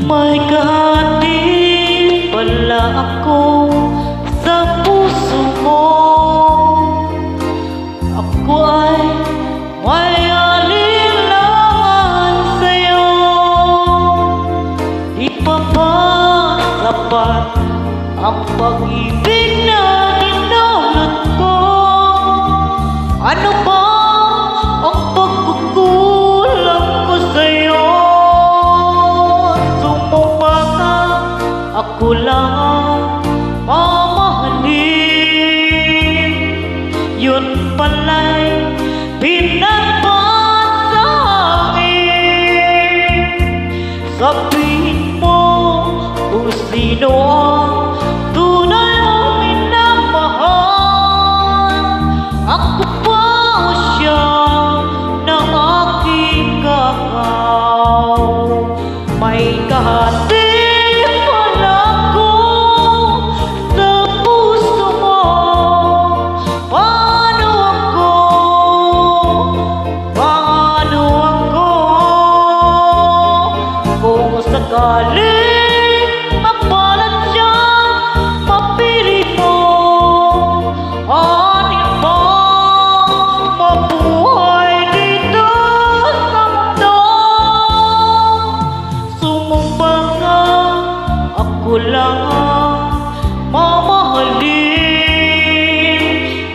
May kahati pala ako sa puso mo. Ako ay may alinlangan sa'yo. Di pa ba sapat ang pag-ibig na dinulot ko? Ano ba ang pagkukulang ko sa'yo? Sumumpa ka, ako lang ang mamahalin. Yun pala'y pinagpat sa akin. Sabihin mo kung sino ang tunay mong minamahal. Ako pa o siya na aking kakaw. May kahati pala ko sa puso mo. Paano ako? Paano ako? Kung sakaling mapalat siya, mapili mo. Anin ba mabuhay dito sa mundo? Sumumpa ka, ako lang ang mamahalin.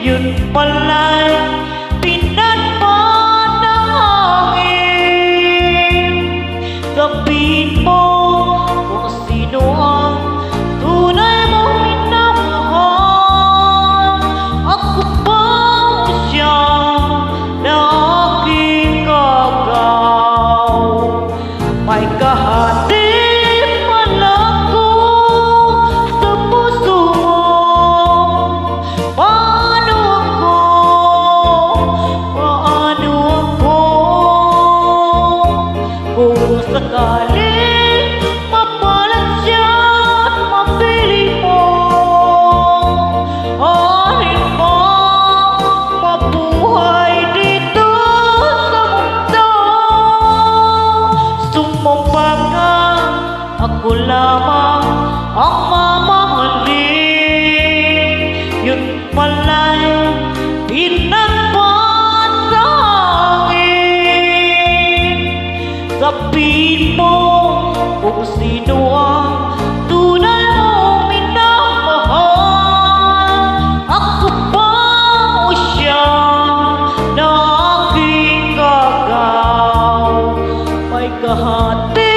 Yun pala'y pinagpat ng hangin. Sabihin mo kung sino ang tunay mong minamahal. Ako ba o siya na aking kagaw? May kahati pala ko sa puso mo. Paano ako? Paano ako? Kung sakaling mapalat siya at mapili mo. Alin ba mabuhay dito sa mundo? Sumumpa ka, ako lamang ang mamahalin. Yun pala'y pinagpat sa hangin. Sabihin mo kung sino ang tunay mong minamahal. Ako ba o siya na aking kagaw? May kahati